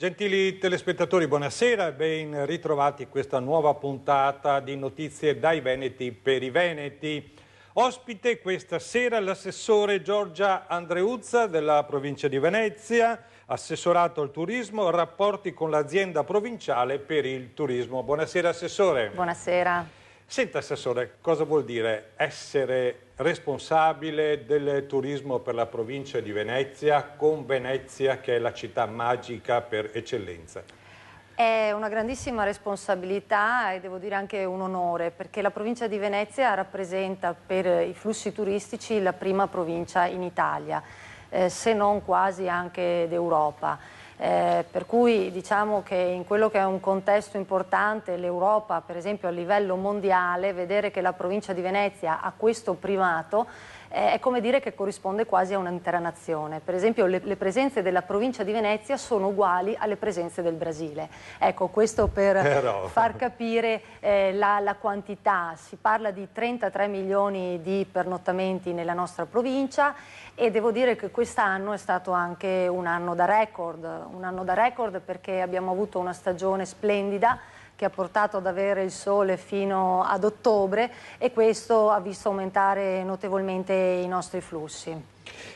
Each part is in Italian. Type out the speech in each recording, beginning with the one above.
Gentili telespettatori, buonasera e ben ritrovati a questa nuova puntata di Notizie dai Veneti per i Veneti. Ospite questa sera l'assessore Giorgia Andreuzza della provincia di Venezia, assessorato al turismo, rapporti con l'azienda provinciale per il turismo. Buonasera assessore. Buonasera. Senta assessore, cosa vuol dire essere responsabile del turismo per la provincia di Venezia, con Venezia che è la città magica per eccellenza? È una grandissima responsabilità e devo dire anche un onore, perché la provincia di Venezia rappresenta per i flussi turistici la prima provincia in Italia, se non quasi anche d'Europa. Per cui diciamo che in quello che è un contesto importante, l'Europa per esempio a livello mondiale, vedere che la provincia di Venezia ha questo primato è come dire che corrisponde quasi a un'intera nazione. Per esempio le presenze della provincia di Venezia sono uguali alle presenze del Brasile. Ecco, questo per far capire la quantità. Si parla di 33 milioni di pernottamenti nella nostra provincia e devo dire che quest'anno è stato anche un anno da record perché abbiamo avuto una stagione splendida che ha portato ad avere il sole fino ad ottobre e questo ha visto aumentare notevolmente i nostri flussi.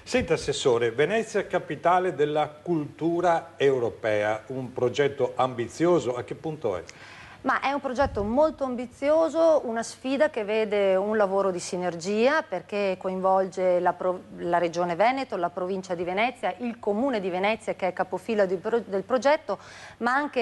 Senta assessore, Venezia è capitale della cultura europea, un progetto ambizioso, a che punto è? Ma è un progetto molto ambizioso, una sfida che vede un lavoro di sinergia perché coinvolge la Regione Veneto, la provincia di Venezia, il Comune di Venezia che è capofila del progetto, ma anche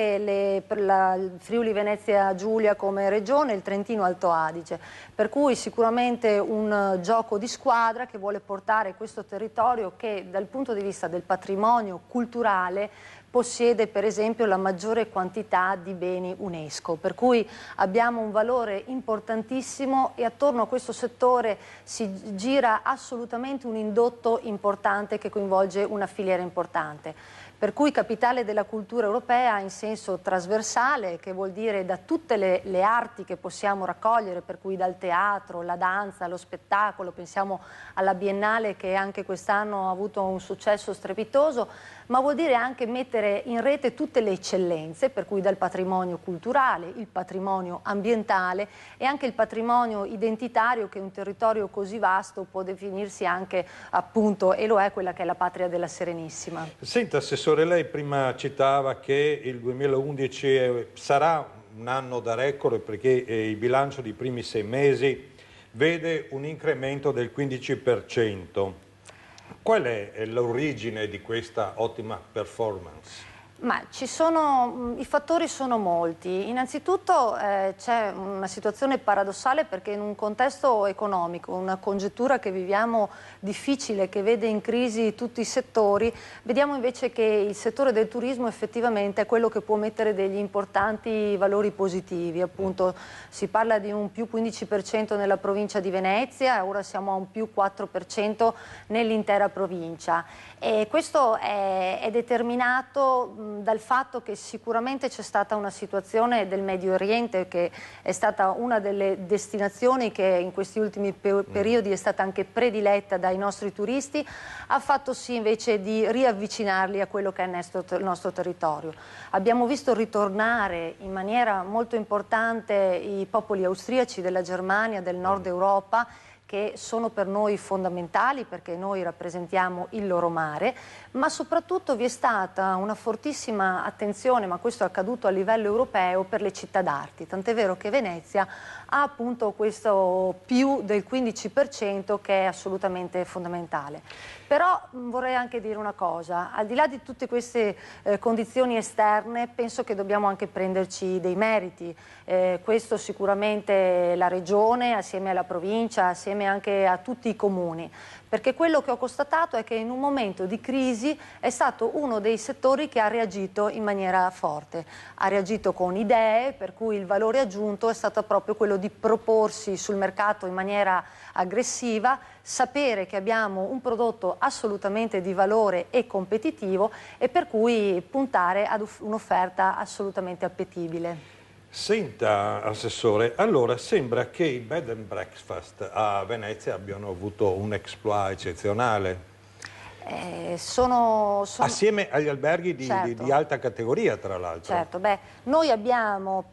il Friuli Venezia Giulia come regione e il Trentino Alto Adige. Per cui sicuramente un gioco di squadra che vuole portare questo territorio che dal punto di vista del patrimonio culturale possiede per esempio la maggiore quantità di beni UNESCO, per cui abbiamo un valore importantissimo e attorno a questo settore si gira assolutamente un indotto importante che coinvolge una filiera importante. Per cui capitale della cultura europea in senso trasversale, che vuol dire da tutte le arti che possiamo raccogliere, per cui dal teatro, la danza, lo spettacolo, pensiamo alla Biennale che anche quest'anno ha avuto un successo strepitoso, ma vuol dire anche mettere in rete tutte le eccellenze, per cui dal patrimonio culturale, il patrimonio ambientale e anche il patrimonio identitario che un territorio così vasto può definirsi anche appunto, e lo è quella che è la patria della Serenissima. Senta assessore, lei prima citava che il 2011 sarà un anno da record perché il bilancio dei primi 6 mesi vede un incremento del 15%. Qual è l'origine di questa ottima performance? Ma i fattori sono molti. Innanzitutto c'è una situazione paradossale perché in un contesto economico, una congiuntura che viviamo difficile, che vede in crisi tutti i settori, vediamo invece che il settore del turismo effettivamente è quello che può mettere degli importanti valori positivi. Appunto si parla di un più 15% nella provincia di Venezia e ora siamo a un più 4% nell'intera provincia. E questo è determinato dal fatto che sicuramente c'è stata una situazione del Medio Oriente che è stata una delle destinazioni che in questi ultimi periodi è stata anche prediletta dai nostri turisti, ha fatto sì invece di riavvicinarli a quello che è il nostro territorio. Abbiamo visto ritornare in maniera molto importante i popoli austriaci della Germania, del nord Europa, che sono per noi fondamentali perché noi rappresentiamo il loro mare, ma soprattutto vi è stata una fortissima attenzione, ma questo è accaduto a livello europeo, per le città d'arte, tant'è vero che Venezia ha appunto questo più del 15% che è assolutamente fondamentale. Però vorrei anche dire una cosa, al di là di tutte queste condizioni esterne, penso che dobbiamo anche prenderci dei meriti. Questo sicuramente la Regione, assieme alla provincia, assieme anche a tutti i comuni, perché quello che ho constatato è che in un momento di crisi è stato uno dei settori che ha reagito in maniera forte, ha reagito con idee, per cui il valore aggiunto è stato proprio quello di proporsi sul mercato in maniera aggressiva, sapere che abbiamo un prodotto assolutamente di valore e competitivo e per cui puntare ad un'offerta assolutamente appetibile. Senta, assessore, allora sembra che i bed and breakfast a Venezia abbiano avuto un exploit eccezionale. Assieme agli alberghi certo, di alta categoria, tra l'altro. Certo, beh, noi abbiamo,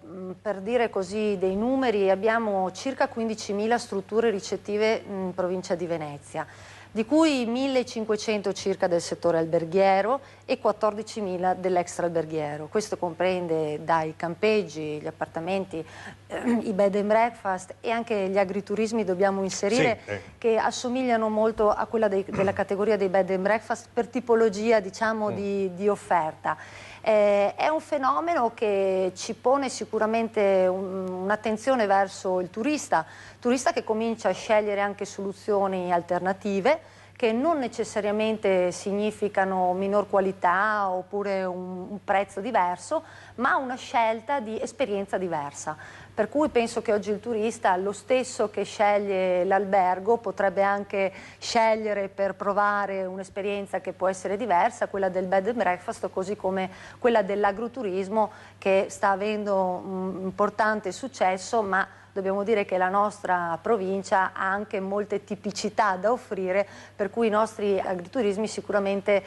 per dire così dei numeri, abbiamo circa 15.000 strutture ricettive in provincia di Venezia, di cui 1.500 circa del settore alberghiero e 14.000 dell'extra-alberghiero. Questo comprende dai campeggi, gli appartamenti, i bed and breakfast e anche gli agriturismi dobbiamo inserire, sì, che assomigliano molto a quella della categoria dei bed and breakfast per tipologia, diciamo, di offerta. È un fenomeno che ci pone sicuramente un'attenzione verso il turista che comincia a scegliere anche soluzioni alternative che non necessariamente significano minor qualità oppure un prezzo diverso, ma una scelta di esperienza diversa. Per cui penso che oggi il turista, lo stesso che sceglie l'albergo, potrebbe anche scegliere per provare un'esperienza che può essere diversa, quella del bed and breakfast, così come quella dell'agroturismo, che sta avendo un importante successo, ma dobbiamo dire che la nostra provincia ha anche molte tipicità da offrire, per cui i nostri agriturismi sicuramente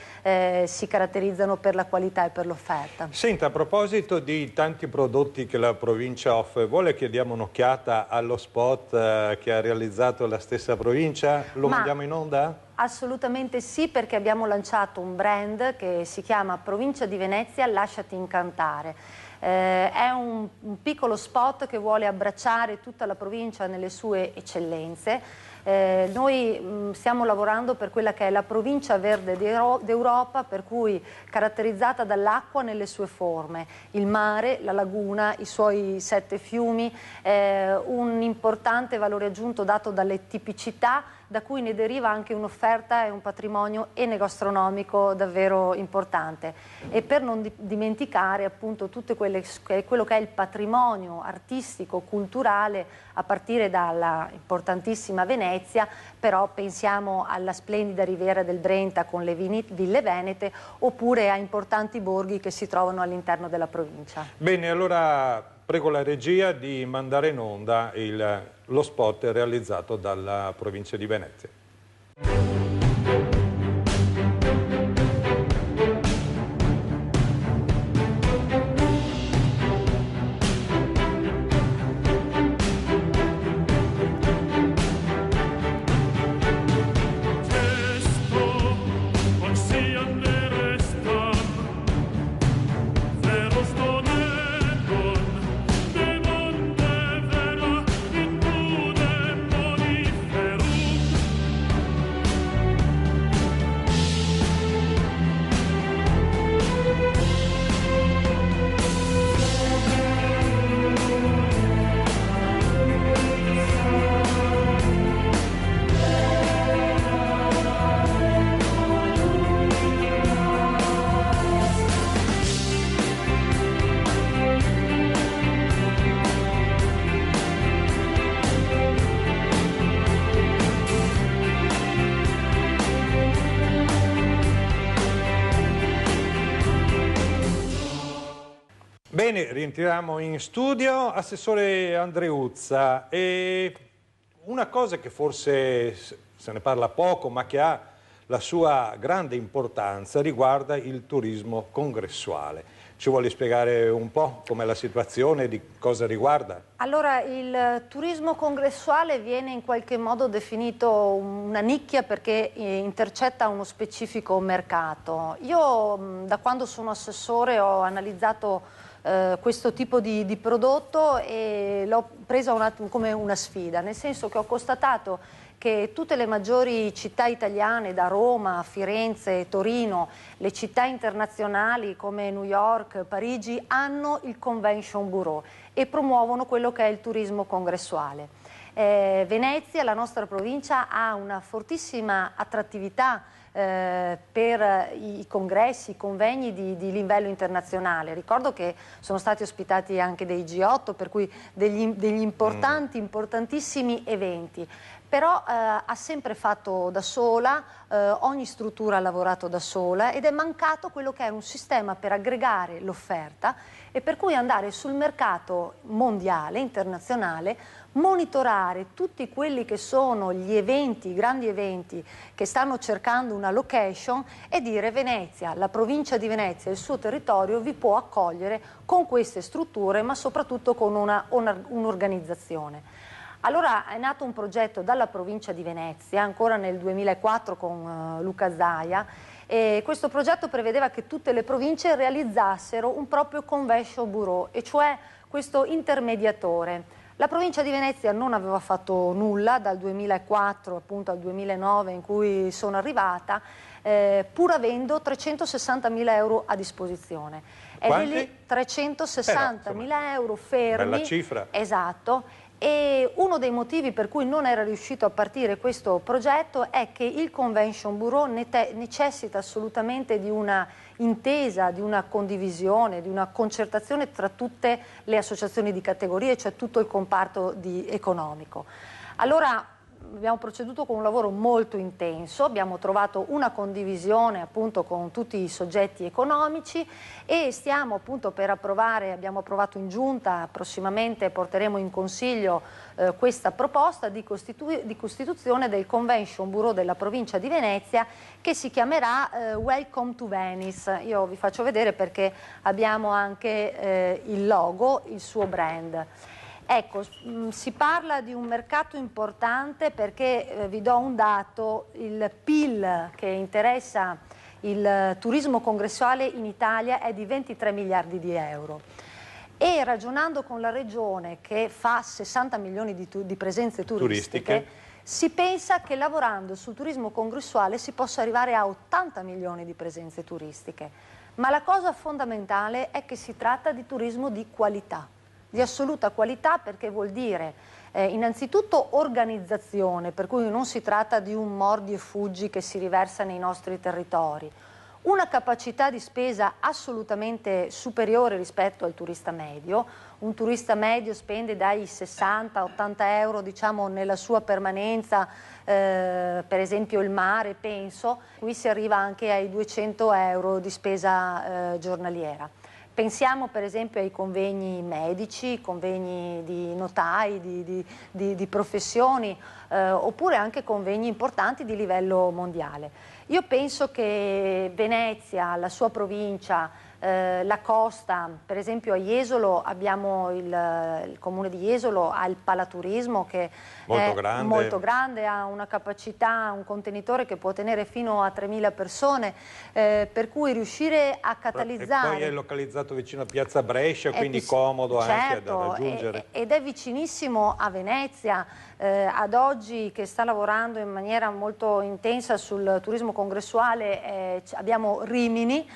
si caratterizzano per la qualità e per l'offerta. Senta, a proposito di tanti prodotti che la provincia offre, vuole che diamo un'occhiata allo spot che ha realizzato la stessa provincia? Lo mandiamo in onda? Assolutamente sì, perché abbiamo lanciato un brand che si chiama Provincia di Venezia, lasciati incantare. È un piccolo spot che vuole abbracciare tutta la provincia nelle sue eccellenze. Noi stiamo lavorando per quella che è la provincia verde d'Europa, per cui caratterizzata dall'acqua nelle sue forme, il mare, la laguna, i suoi 7 fiumi, un importante valore aggiunto dato dalle tipicità, da cui ne deriva anche un'offerta e un patrimonio enogastronomico davvero importante. E per non dimenticare appunto tutto quello che è il patrimonio artistico, culturale, a partire dalla importantissima Venezia, però pensiamo alla splendida riviera del Brenta con le ville venete, oppure a importanti borghi che si trovano all'interno della provincia. Bene, allora prego la regia di mandare in onda lo spot realizzato dalla provincia di Venezia. Bene, rientriamo in studio. Assessore Andreuzza, una cosa che forse se ne parla poco ma che ha la sua grande importanza riguarda il turismo congressuale. Ci vuole spiegare un po' com'è la situazione, di cosa riguarda? Allora, il turismo congressuale viene in qualche modo definito una nicchia perché intercetta uno specifico mercato. Io da quando sono assessore ho analizzato questo tipo di prodotto e l'ho presa un attimo come una sfida, nel senso che ho constatato che tutte le maggiori città italiane, da Roma a Firenze, Torino, le città internazionali come New York, Parigi, hanno il Convention Bureau e promuovono quello che è il turismo congressuale. Venezia, la nostra provincia, ha una fortissima attrattività per i congressi, i convegni di livello internazionale. Ricordo che sono stati ospitati anche dei G8, per cui degli importantissimi eventi. Però ha sempre fatto da sola, ogni struttura ha lavorato da sola ed è mancato quello che è un sistema per aggregare l'offerta e per cui andare sul mercato mondiale, internazionale, monitorare tutti quelli che sono gli eventi, i grandi eventi che stanno cercando una location e dire: Venezia, la provincia di Venezia, il suo territorio vi può accogliere con queste strutture, ma soprattutto con un'organizzazione. Allora è nato un progetto dalla provincia di Venezia, ancora nel 2004 con Luca Zaia, e questo progetto prevedeva che tutte le province realizzassero un proprio convention bureau, e cioè questo intermediatore. La provincia di Venezia non aveva fatto nulla dal 2004 appunto al 2009 in cui sono arrivata, pur avendo 360.000 euro a disposizione. Ed è lì 360.000 euro fermi. Bella cifra. Esatto. E uno dei motivi per cui non era riuscito a partire questo progetto è che il Convention Bureau necessita assolutamente di una intesa, di una condivisione, di una concertazione tra tutte le associazioni di categorie, cioè tutto il comparto economico. Allora abbiamo proceduto con un lavoro molto intenso, abbiamo trovato una condivisione appunto con tutti i soggetti economici e stiamo appunto per approvare, abbiamo approvato in giunta, prossimamente porteremo in consiglio questa proposta di costituzione del Convention Bureau della provincia di Venezia, che si chiamerà Welcome to Venice. Io vi faccio vedere perché abbiamo anche il logo, il suo brand. Ecco, si parla di un mercato importante perché vi do un dato: il PIL che interessa il turismo congressuale in Italia è di 23 miliardi di euro e ragionando con la regione che fa 60 milioni di presenze turistiche, si pensa che lavorando sul turismo congressuale si possa arrivare a 80 milioni di presenze turistiche. Ma la cosa fondamentale è che si tratta di turismo di qualità, di assoluta qualità, perché vuol dire innanzitutto organizzazione, per cui non si tratta di un mordi e fuggi che si riversa nei nostri territori, una capacità di spesa assolutamente superiore rispetto al turista medio. Un turista medio spende dai 60-80 euro, diciamo, nella sua permanenza, per esempio il mare, penso, qui si arriva anche ai 200 euro di spesa giornaliera. Pensiamo per esempio ai convegni medici, convegni di notai, di professioni, oppure anche convegni importanti di livello mondiale. Io penso che Venezia, la sua provincia, la costa, per esempio a Jesolo abbiamo il comune di Jesolo, ha il palaturismo che è molto grande, ha una capacità, un contenitore che può tenere fino a 3.000 persone, per cui riuscire a catalizzare... E poi è localizzato vicino a Piazza Brescia, quindi comodo anche da raggiungere. Ed è vicinissimo a Venezia. Ad oggi, che sta lavorando in maniera molto intensa sul turismo congressuale, abbiamo Rimini,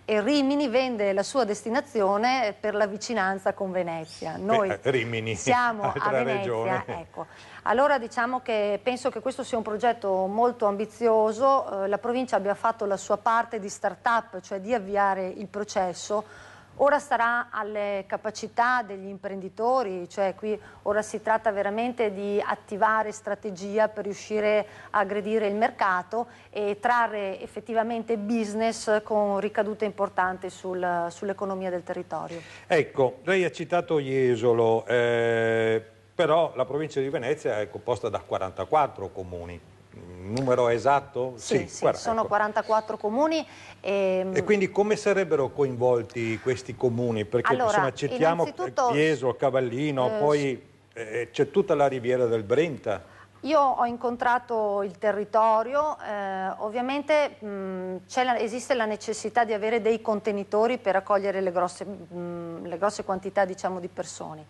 e Rimini vende la sua destinazione per la vicinanza con Venezia. Noi Rimini, siamo a Venezia, ecco. Allora diciamo che penso che questo sia un progetto molto ambizioso, la provincia abbia fatto la sua parte di start-up, cioè di avviare il processo. Ora starà alle capacità degli imprenditori, cioè qui ora si tratta veramente di attivare strategia per riuscire a aggredire il mercato e trarre effettivamente business con ricadute importanti sull'economia del territorio. Ecco, lei ha citato Jesolo, però la provincia di Venezia è composta da 44 comuni. Numero esatto? Sì, sono 44 comuni. E quindi come sarebbero coinvolti questi comuni? Perché allora, insomma citiamo Jesolo, Cavallino, poi c'è tutta la riviera del Brenta. Io ho incontrato il territorio, ovviamente esiste la necessità di avere dei contenitori per accogliere le grosse quantità, diciamo, di persone.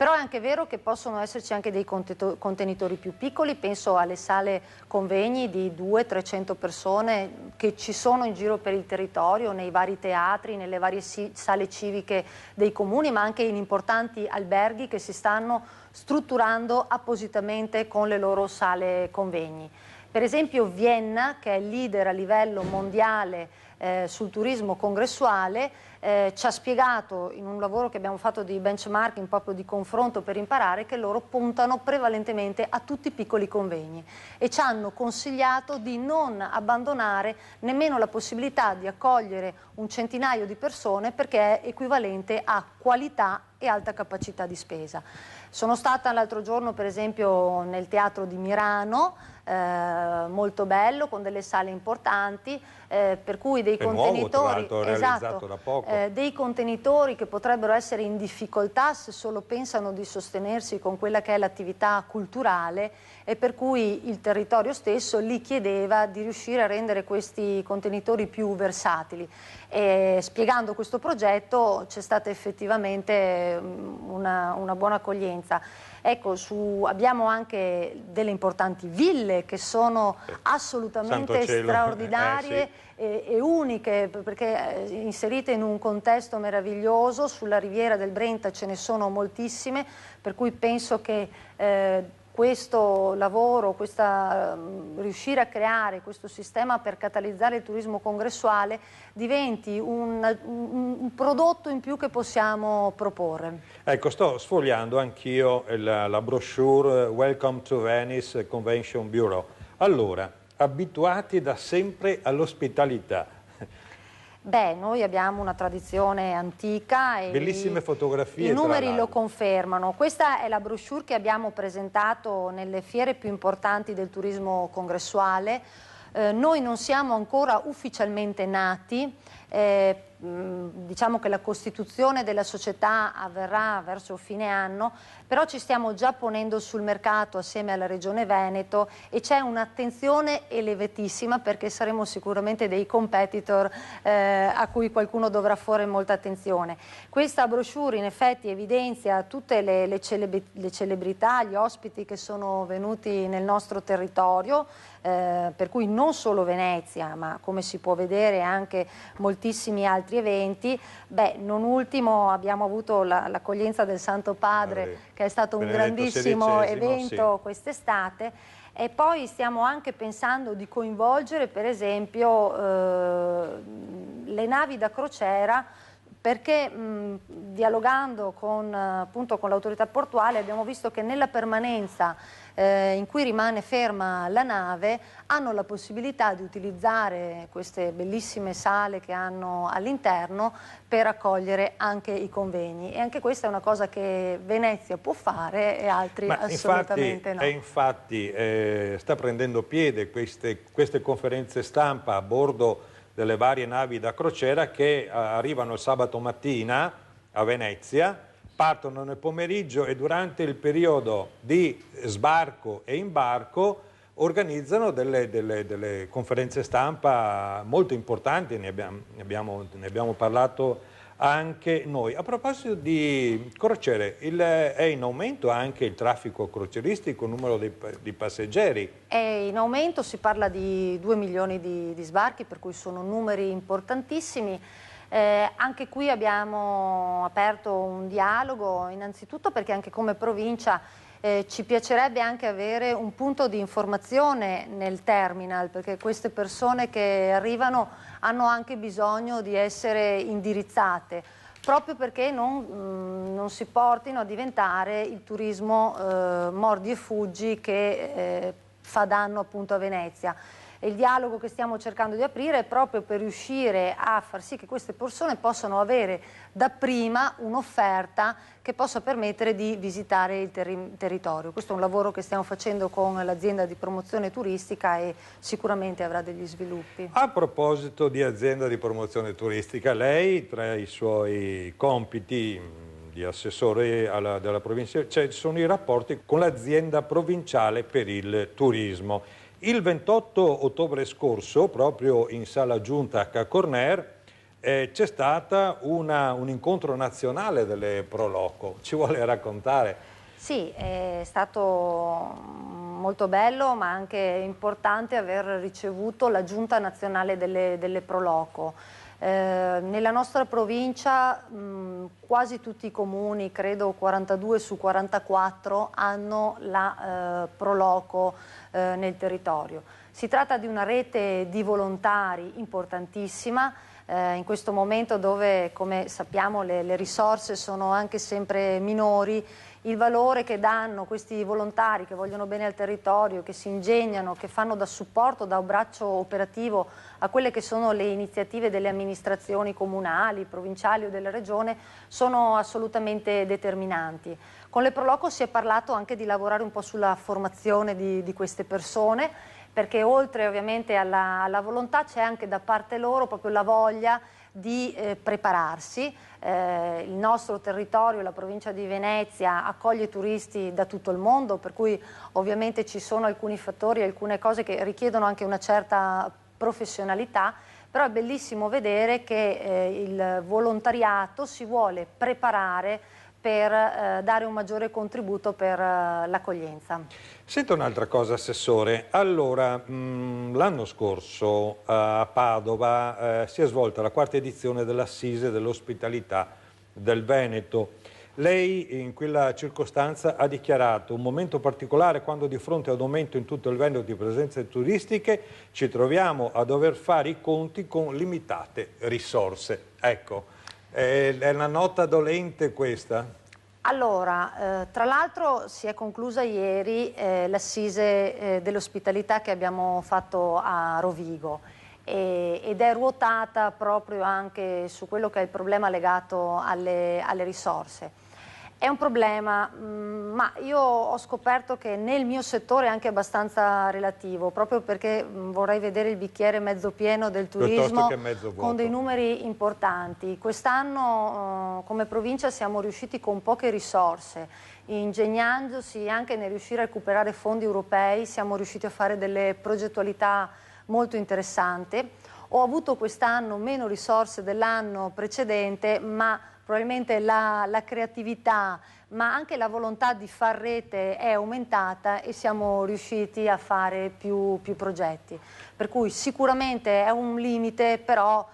Però è anche vero che possono esserci anche dei contenitori più piccoli, penso alle sale convegni di 200-300 persone che ci sono in giro per il territorio, nei vari teatri, nelle varie sale civiche dei comuni, ma anche in importanti alberghi che si stanno strutturando appositamente con le loro sale convegni. Per esempio Vienna, che è leader a livello mondiale sul turismo congressuale, ci ha spiegato in un lavoro che abbiamo fatto di benchmarking, proprio di confronto per imparare, che loro puntano prevalentemente a tutti i piccoli convegni e ci hanno consigliato di non abbandonare nemmeno la possibilità di accogliere un centinaio di persone, perché è equivalente a qualità e alta capacità di spesa. Sono stata l'altro giorno per esempio nel teatro di Mirano, molto bello, con delle sale importanti, per cui dei contenitori, nuovo, realizzato da poco. Dei contenitori che potrebbero essere in difficoltà se solo pensano di sostenersi con quella che è l'attività culturale, e per cui il territorio stesso li chiedeva di riuscire a rendere questi contenitori più versatili. E spiegando questo progetto c'è stata effettivamente una buona accoglienza. Ecco, abbiamo anche delle importanti ville che sono assolutamente straordinarie e uniche, perché inserite in un contesto meraviglioso. Sulla riviera del Brenta ce ne sono moltissime, per cui penso che questo lavoro, riuscire a creare questo sistema per catalizzare il turismo congressuale diventi un prodotto in più che possiamo proporre. Ecco, sto sfogliando anch'io la brochure Welcome to Venice Convention Bureau. Allora, abituati da sempre all'ospitalità. Beh, noi abbiamo una tradizione antica e bellissime fotografie. I numeri lo confermano. Questa è la brochure che abbiamo presentato nelle fiere più importanti del turismo congressuale. Noi non siamo ancora ufficialmente nati, diciamo che la costituzione della società avverrà verso fine anno, però ci stiamo già ponendo sul mercato assieme alla Regione Veneto e c'è un'attenzione elevatissima, perché saremo sicuramente dei competitor a cui qualcuno dovrà porre molta attenzione. Questa brochure in effetti evidenzia tutte le celebrità, gli ospiti che sono venuti nel nostro territorio, per cui non solo Venezia, ma come si può vedere anche moltissimi altri eventi. Beh, non ultimo abbiamo avuto l'accoglienza del Santo Padre, che è stato un grandissimo evento quest'estate, e poi stiamo anche pensando di coinvolgere per esempio le navi da crociera, perché dialogando appunto con l'autorità portuale abbiamo visto che nella permanenza in cui rimane ferma la nave hanno la possibilità di utilizzare queste bellissime sale che hanno all'interno per accogliere anche i convegni, e anche questa è una cosa che Venezia può fare e altri assolutamente no. E infatti sta prendendo piede queste conferenze stampa a bordo delle varie navi da crociera che arrivano il sabato mattina a Venezia, partono nel pomeriggio e durante il periodo di sbarco e imbarco organizzano delle conferenze stampa molto importanti, ne abbiamo parlato anche noi. A proposito di crociere, è in aumento anche il traffico crocieristico, il numero di passeggeri? È in aumento, si parla di 2 milioni di sbarchi, per cui sono numeri importantissimi. Anche qui abbiamo aperto un dialogo, innanzitutto perché anche come provincia ci piacerebbe anche avere un punto di informazione nel terminal, perché queste persone che arrivano hanno anche bisogno di essere indirizzate, proprio perché non si portino a diventare il turismo mordi e fuggi che fa danno appunto a Venezia. E il dialogo che stiamo cercando di aprire è proprio per riuscire a far sì che queste persone possano avere dapprima un'offerta che possa permettere di visitare il territorio. Questo è un lavoro che stiamo facendo con l'azienda di promozione turistica e sicuramente avrà degli sviluppi. A proposito di azienda di promozione turistica, lei tra i suoi compiti di assessore della provincia sono i rapporti con l'azienda provinciale per il turismo. Il 28 ottobre scorso, proprio in sala giunta a Cacorner, c'è stato un incontro nazionale delle Pro Loco. Ci vuole raccontare? Sì, è stato molto bello, ma anche importante aver ricevuto la giunta nazionale delle Pro Loco. Nella nostra provincia quasi tutti i comuni, credo 42 su 44, hanno la Pro Loco nel territorio. Si tratta di una rete di volontari importantissima, in questo momento dove, come sappiamo, le risorse sono anche sempre minori, il valore che danno questi volontari che vogliono bene al territorio, che si ingegnano, che fanno da supporto, da braccio operativo a quelle che sono le iniziative delle amministrazioni comunali, provinciali o della regione, sono assolutamente determinanti. Con le Proloco si è parlato anche di lavorare un po' sulla formazione di queste persone, perché oltre ovviamente alla volontà c'è anche da parte loro proprio la voglia di prepararsi. Il nostro territorio, la provincia di Venezia, accoglie turisti da tutto il mondo, per cui ovviamente ci sono alcuni fattori, alcune cose che richiedono anche una certa professionalità, però è bellissimo vedere che il volontariato si vuole preparare per dare un maggiore contributo per l'accoglienza. Senta un'altra cosa, Assessore. Allora, l'anno scorso a Padova si è svolta la quarta edizione dell'Assise dell'Ospitalità del Veneto. Lei in quella circostanza ha dichiarato un momento particolare quando di fronte ad un aumento in tutto il Veneto di presenze turistiche ci troviamo a dover fare i conti con limitate risorse. Ecco. È una nota dolente questa? Allora, tra l'altro si è conclusa ieri l'assise dell'ospitalità che abbiamo fatto a Rovigo ed è ruotata proprio anche su quello che è il problema legato alle risorse. È un problema, ma io ho scoperto che nel mio settore è anche abbastanza relativo, proprio perché vorrei vedere il bicchiere mezzo pieno del turismo con dei numeri importanti. Quest'anno come provincia siamo riusciti con poche risorse, ingegnandosi anche nel riuscire a recuperare fondi europei, siamo riusciti a fare delle progettualità molto interessanti. Ho avuto quest'anno meno risorse dell'anno precedente, ma probabilmente la creatività, ma anche la volontà di far rete è aumentata e siamo riusciti a fare più progetti. Per cui sicuramente è un limite, però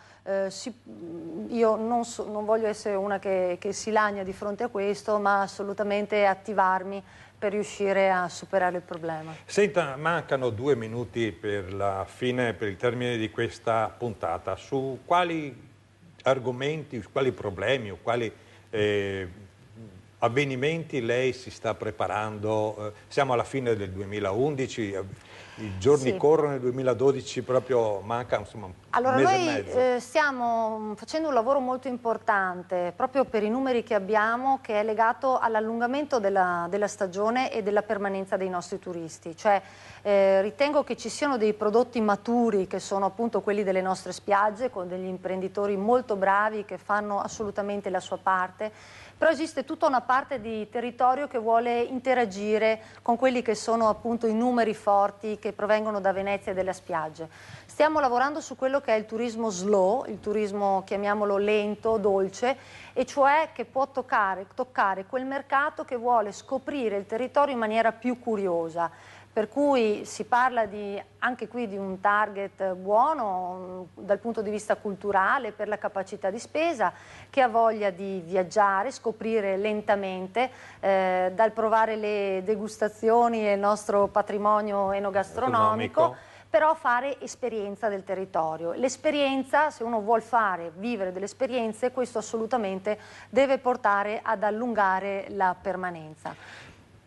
io non voglio essere una che si lagna di fronte a questo, ma assolutamente attivarmi per riuscire a superare il problema. Senta, mancano 2 minuti per la fine, per il termine di questa puntata. Su quali argomenti, quali problemi o quali avvenimenti lei si sta preparando? Siamo alla fine del 2011, i giorni sì. corrono, nel 2012 proprio manca insomma, allora, un mese e mezzo. Noi stiamo facendo un lavoro molto importante proprio per i numeri che abbiamo, che è legato all'allungamento della stagione e della permanenza dei nostri turisti. Cioè, ritengo che ci siano dei prodotti maturi che sono appunto quelli delle nostre spiagge, con degli imprenditori molto bravi che fanno assolutamente la sua parte, però esiste tutta una parte di territorio che vuole interagire con quelli che sono appunto i numeri forti che provengono da Venezia e dalle spiagge. Stiamo lavorando su quello che è il turismo slow, il turismo chiamiamolo lento, dolce, e cioè che può toccare quel mercato che vuole scoprire il territorio in maniera più curiosa. Per cui si parla anche qui di un target buono dal punto di vista culturale, per la capacità di spesa, che ha voglia di viaggiare, scoprire lentamente, dal provare le degustazioni e il nostro patrimonio enogastronomico, però fare esperienza del territorio. L'esperienza, se uno vuol vivere delle esperienze, questo assolutamente deve portare ad allungare la permanenza.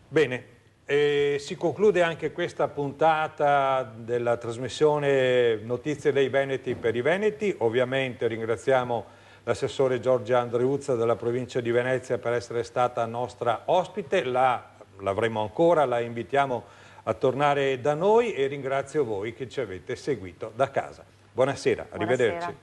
Bene. Si conclude anche questa puntata della trasmissione Notizie dei Veneti per i Veneti. Ovviamente ringraziamo l'assessore Giorgia Andreuzza della provincia di Venezia per essere stata nostra ospite. L'avremo ancora, la invitiamo a tornare da noi e ringrazio voi che ci avete seguito da casa. Buonasera, arrivederci.